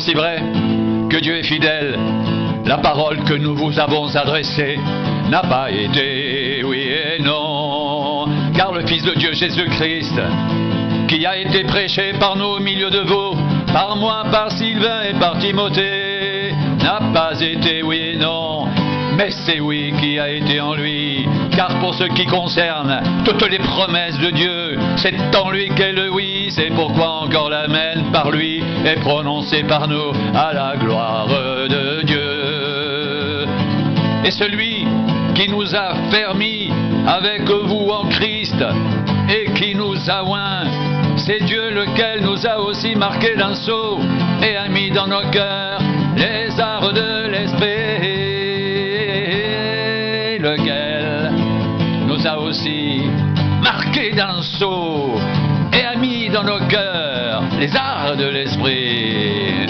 Aussi vrai que Dieu est fidèle, la parole que nous vous avons adressée n'a pas été oui et non. Car le Fils de Dieu Jésus-Christ, qui a été prêché par nous au milieu de vous, par moi, par Sylvain et par Timothée, n'a pas été oui et non, mais c'est oui qui a été en lui. Car pour ce qui concerne toutes les promesses de Dieu, c'est en lui qu'est le oui. C'est pourquoi encore l'amen par lui est prononcé par nous à la gloire de Dieu. Et celui qui nous a fermis avec vous en Christ et qui nous a oints, c'est Dieu lequel nous a aussi marqués d'un sceau et a mis dans nos cœurs les arts de l'esprit, lequel nous a aussi marqués d'un sceau et a mis dans nos cœurs les arts de l'esprit.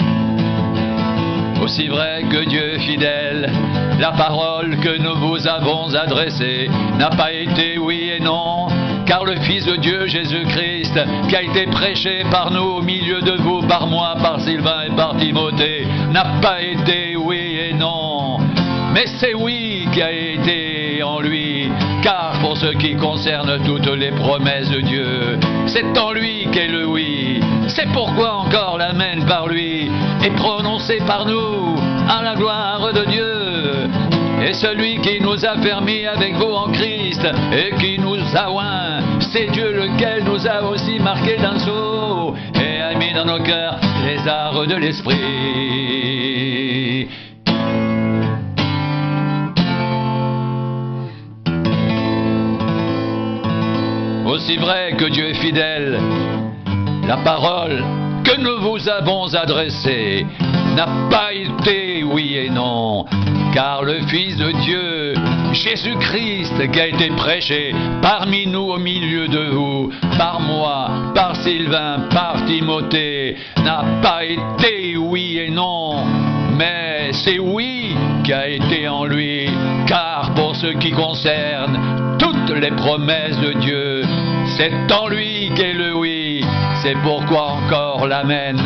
Aussi vrai que Dieu est fidèle, la parole que nous vous avons adressée n'a pas été oui et non, car le Fils de Dieu Jésus-Christ, qui a été prêché par nous au milieu de vous, par moi, par Sylvain et par Timothée, n'a pas été oui et non, mais c'est oui qui a été en lui. Car pour ce qui concerne toutes les promesses de Dieu, c'est en lui qu'est le oui. C'est pourquoi encore l'amen par lui est prononcé par nous à la gloire de Dieu. Et celui qui nous a fermis avec vous en Christ et qui nous a oints, c'est Dieu lequel nous a aussi marqués d'un sceau et a mis dans nos cœurs les arts de l'esprit. Aussi vrai que Dieu est fidèle, la parole que nous vous avons adressée n'a pas été oui et non, car le Fils de Dieu, Jésus-Christ, qui a été prêché parmi nous au milieu de vous, par moi, par Sylvain, par Timothée, n'a pas été oui et non, mais c'est oui qui a été en lui. Car pour ce qui concerne toutes les promesses de Dieu, c'est en lui qu'est le oui. C'est pourquoi encore l'amen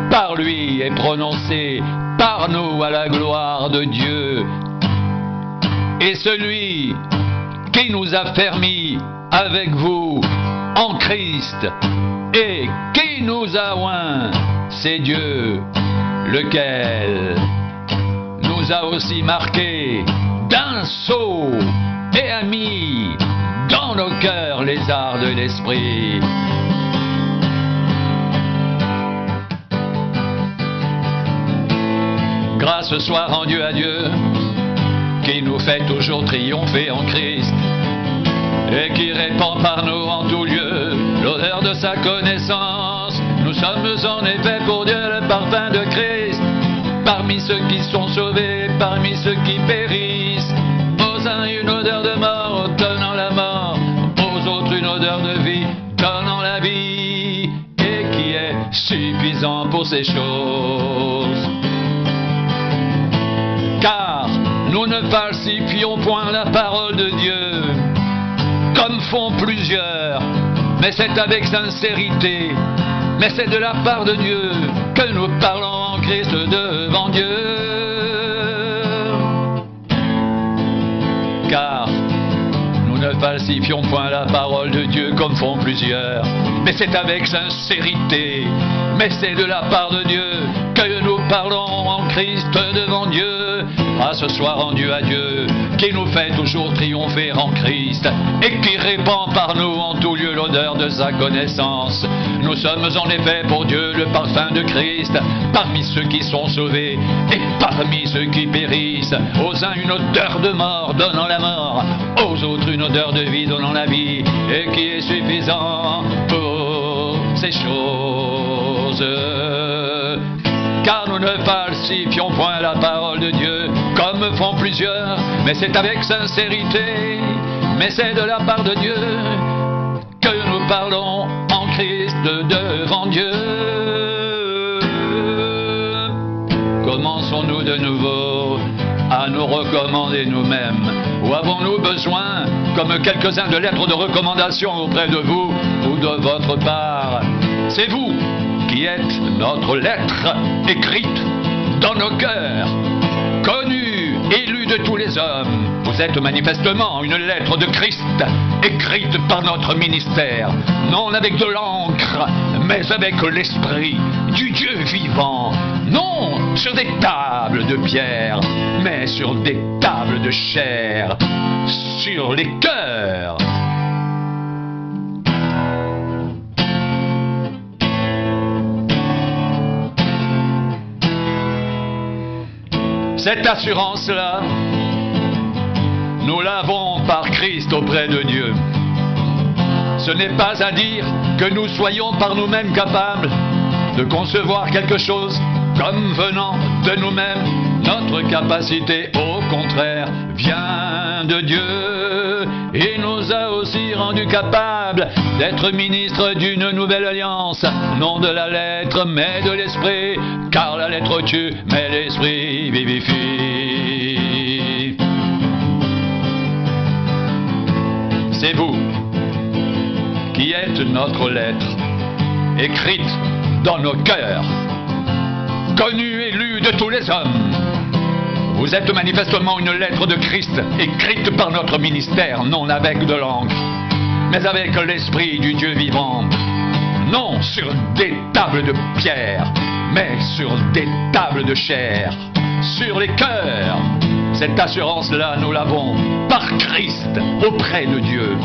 par lui est prononcé par nous à la gloire de Dieu. Et celui qui nous a fermis avec vous en Christ et qui nous a oints, c'est Dieu lequel nous a aussi marqués d'un sceau et a mis dans nos cœurs les arts de l'esprit. Grâce soit rendue à Dieu, qui nous fait toujours triompher en Christ, et qui répand par nous en tout lieu l'odeur de sa connaissance. Nous sommes en effet pour Dieu le parfum de Christ, parmi ceux qui sont sauvés, parmi ceux qui périssent. Aux uns une odeur de mort, donnant la mort, aux autres une odeur de vie, donnant la vie, et qui est suffisant pour ces choses. Car nous ne falsifions point la parole de Dieu, comme font plusieurs, mais c'est avec sincérité, mais c'est de la part de Dieu que nous parlons en Christ devant Dieu. Car nous ne falsifions point la parole de Dieu comme font plusieurs, mais c'est avec sincérité, mais c'est de la part de Dieu que nous parlons en Christ devant Dieu. Grâce soit rendue à Dieu, qui nous fait toujours triompher en Christ, et qui répand par nous en tout lieu l'odeur de sa connaissance. Nous sommes en effet pour Dieu le parfum de Christ, parmi ceux qui sont sauvés, et parmi ceux qui périssent. Aux uns une odeur de mort donnant la mort, aux autres une odeur de vie donnant la vie, et qui est suffisant pour ces choses. Car nous ne falsifions point la parole de Dieu, comme font plusieurs, mais c'est avec sincérité, mais c'est de la part de Dieu que nous parlons en Christ devant Dieu. Commençons-nous de nouveau à nous recommander nous-mêmes, ou avons-nous besoin, comme quelques-uns, de lettres de recommandation auprès de vous ou de votre part? C'est vous qui qui êtes notre lettre écrite dans nos cœurs, connue, élue de tous les hommes. Vous êtes manifestement une lettre de Christ, écrite par notre ministère, non avec de l'encre, mais avec l'esprit du Dieu vivant, non sur des tables de pierre, mais sur des tables de chair, sur les cœurs. Cette assurance-là, nous l'avons par Christ auprès de Dieu. Ce n'est pas à dire que nous soyons par nous-mêmes capables de concevoir quelque chose comme venant de nous-mêmes. Notre capacité, au contraire, vient de Dieu. Il nous a aussi rendus capables d'être ministres d'une nouvelle alliance, non de la lettre, mais de l'esprit, car la lettre tue, mais l'esprit vivifie. C'est vous qui êtes notre lettre, écrite dans nos cœurs, connue et lue de tous les hommes. Vous êtes manifestement une lettre de Christ, écrite par notre ministère, non avec de l'encre, mais avec l'esprit du Dieu vivant, non sur des tables de pierre, mais sur des tables de chair, sur les cœurs. Cette assurance-là, nous l'avons par Christ auprès de Dieu.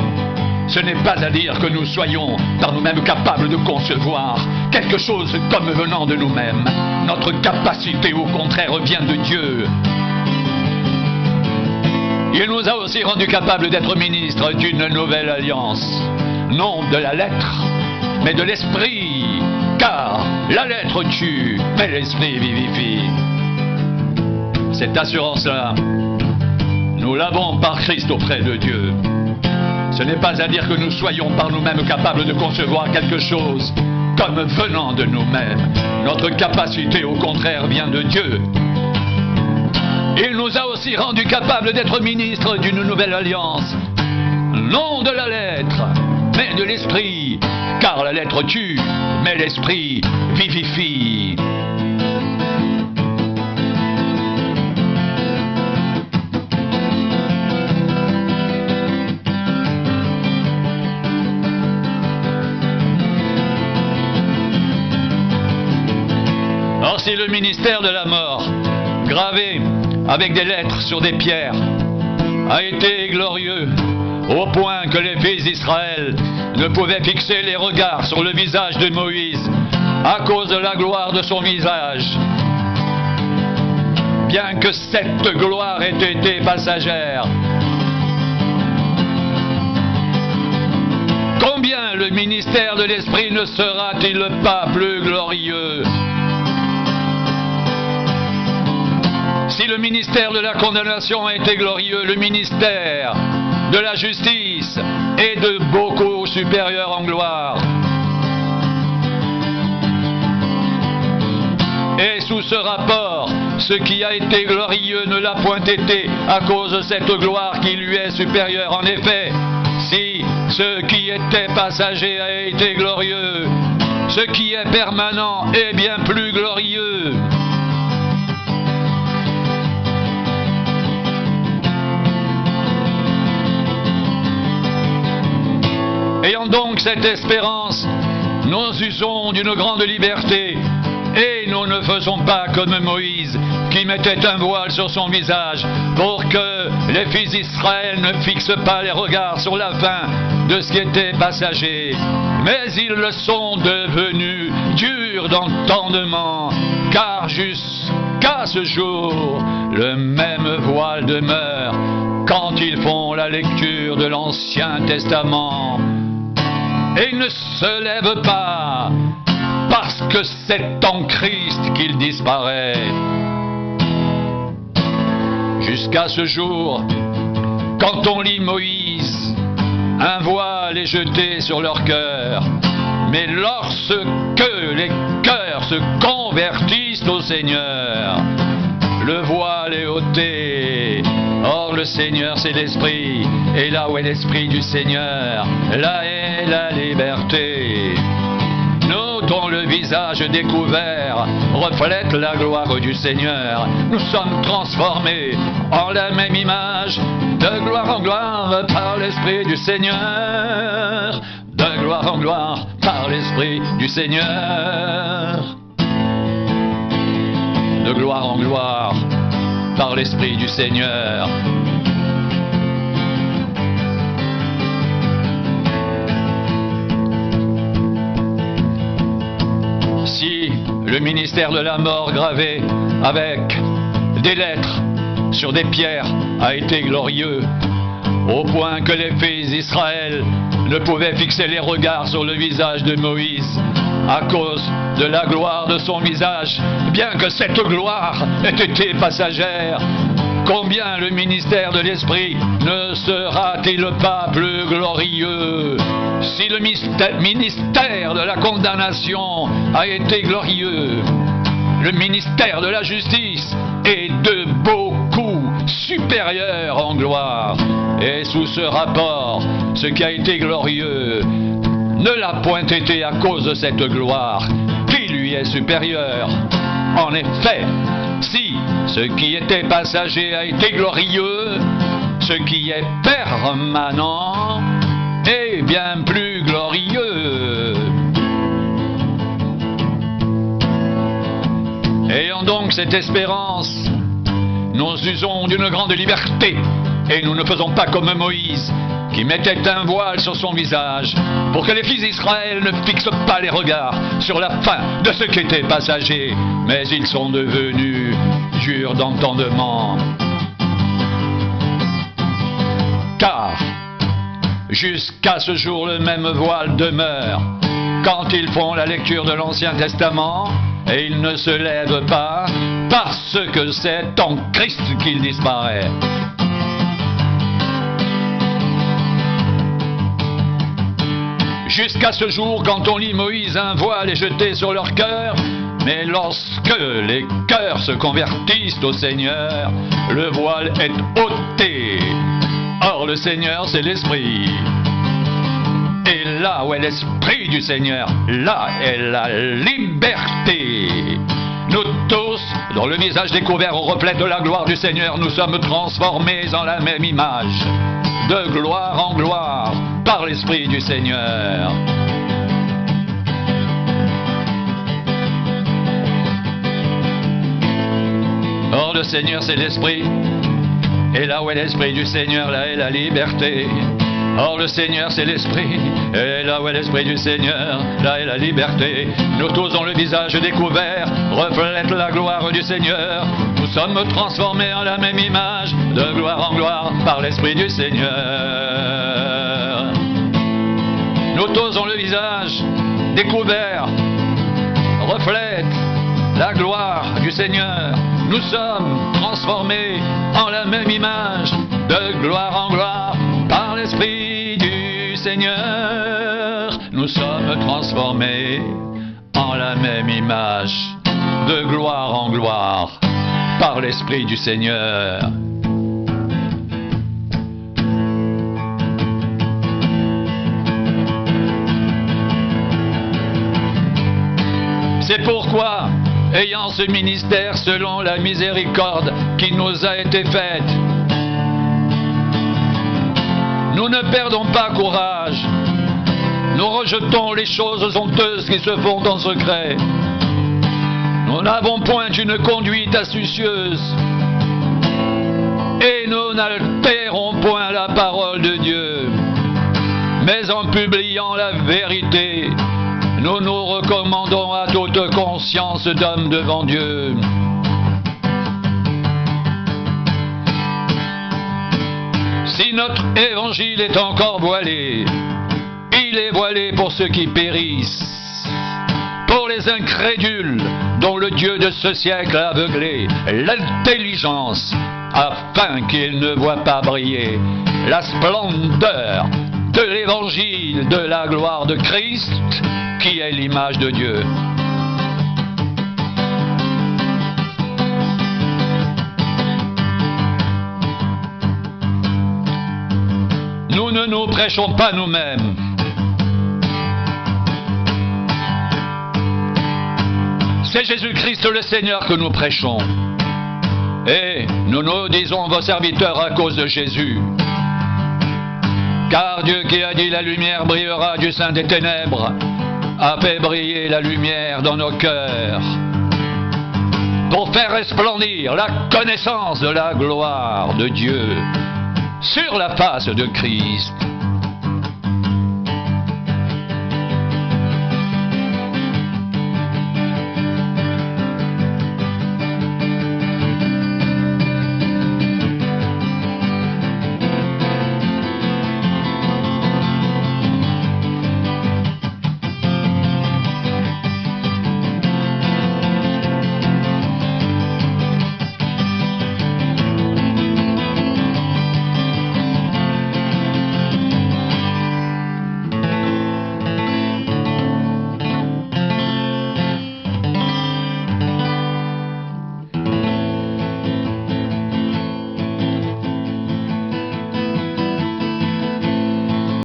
Ce n'est pas à dire que nous soyons par nous-mêmes capables de concevoir quelque chose comme venant de nous-mêmes. Notre capacité, au contraire, vient de Dieu. Il nous a aussi rendus capables d'être ministres d'une nouvelle alliance, non de la lettre, mais de l'esprit, car la lettre tue, mais l'esprit vivifie. Cette assurance-là, nous l'avons par Christ auprès de Dieu. Ce n'est pas à dire que nous soyons par nous-mêmes capables de concevoir quelque chose comme venant de nous-mêmes. Notre capacité, au contraire, vient de Dieu. Il nous a aussi rendus capables d'être ministres d'une nouvelle alliance, non de la lettre, mais de l'esprit, car la lettre tue, mais l'esprit vivifie. Or, si le ministère de la mort, gravé avec des lettres sur des pierres, a été glorieux au point que les fils d'Israël ne pouvaient fixer les regards sur le visage de Moïse à cause de la gloire de son visage, bien que cette gloire ait été passagère, combien le ministère de l'Esprit ne sera-t-il pas plus glorieux? Si le ministère de la condamnation a été glorieux, le ministère de la justice est de beaucoup supérieur en gloire. Et sous ce rapport, ce qui a été glorieux ne l'a point été à cause de cette gloire qui lui est supérieure. En effet, si ce qui était passager a été glorieux, ce qui est permanent est bien plus glorieux. Ayant donc cette espérance, nous usons d'une grande liberté et nous ne faisons pas comme Moïse qui mettait un voile sur son visage pour que les fils d'Israël ne fixent pas les regards sur la fin de ce qui était passager. Mais ils le sont devenus durs d'entendement, car jusqu'à ce jour, le même voile demeure quand ils font la lecture de l'Ancien Testament. Et il ne se lève pas, parce que c'est en Christ qu'il disparaît. Jusqu'à ce jour, quand on lit Moïse, un voile est jeté sur leur cœur. Mais lorsque les cœurs se convertissent au Seigneur, le voile est ôté. Or le Seigneur c'est l'Esprit, et là où est l'Esprit du Seigneur, là est la liberté. Notons le visage visage découvert reflète la gloire du Seigneur. Nous sommes transformés en la même image, de gloire en gloire par l'Esprit du Seigneur. De gloire en gloire par l'Esprit du Seigneur. De gloire en gloire par l'Esprit du Seigneur. Si le ministère de la mort gravé avec des lettres sur des pierres a été glorieux, au point que les fils d'Israël ne pouvaient fixer les regards sur le visage de Moïse à cause de la gloire de son visage, bien que cette gloire ait été passagère, combien le ministère de l'Esprit ne sera-t-il pas plus glorieux? Si le ministère de la condamnation a été glorieux, le ministère de la justice est de beaucoup supérieur en gloire. Et sous ce rapport, ce qui a été glorieux ne l'a point été à cause de cette gloire qui lui est supérieure. En effet, si ce qui était passager a été glorieux, ce qui est permanent est bien plus glorieux. Ayant donc cette espérance, nous usons d'une grande liberté et nous ne faisons pas comme Moïse qui mettait un voile sur son visage pour que les fils d'Israël ne fixent pas les regards sur la fin de ce qui était passager, mais ils sont devenus durs d'entendement. Car jusqu'à ce jour le même voile demeure quand ils font la lecture de l'Ancien Testament, et ils ne se lèvent pas parce que c'est en Christ qu'il disparaît. Jusqu'à ce jour, quand on lit Moïse, un voile est jeté sur leur cœur, mais lorsque les cœurs se convertissent au Seigneur, le voile est ôté. Or, le Seigneur, c'est l'Esprit. Et là où est l'Esprit du Seigneur, là est la liberté. Nous tous, dont le visage découvert au reflet de la gloire du Seigneur, nous sommes transformés en la même image, de gloire en gloire, par l'Esprit du Seigneur. Or, le Seigneur, c'est l'Esprit. Et là où est l'Esprit du Seigneur, là est la liberté. Or le Seigneur c'est l'Esprit, et là où est l'Esprit du Seigneur, là est la liberté. Nous tous dont le visage découvert reflète la gloire du Seigneur. Nous sommes transformés en la même image, de gloire en gloire, par l'Esprit du Seigneur. Nous tous dont le visage découvert reflète la gloire du Seigneur. Nous sommes transformés en la même image, de gloire en gloire, par l'Esprit du Seigneur. Nous sommes transformés en la même image, de gloire en gloire, par l'Esprit du Seigneur. C'est pourquoi, ayant ce ministère selon la miséricorde qui nous a été faite, nous ne perdons pas courage. Nous rejetons les choses honteuses qui se font en secret. Nous n'avons point une conduite astucieuse. Et nous n'altérons point la parole de Dieu. Mais en publiant la vérité, nous nous recommandons à toute conscience d'homme devant Dieu. Si notre évangile est encore voilé, il est voilé pour ceux qui périssent, pour les incrédules dont le Dieu de ce siècle a aveuglé l'intelligence, afin qu'ils ne voient pas briller la splendeur de l'évangile de la gloire de Christ, qui est l'image de Dieu. Nous ne nous prêchons pas nous-mêmes. C'est Jésus-Christ le Seigneur que nous prêchons. Et nous nous disons vos serviteurs à cause de Jésus. Car Dieu qui a dit la lumière brillera du sein des ténèbres a fait briller la lumière dans nos cœurs pour faire resplendir la connaissance de la gloire de Dieu sur la face de Christ.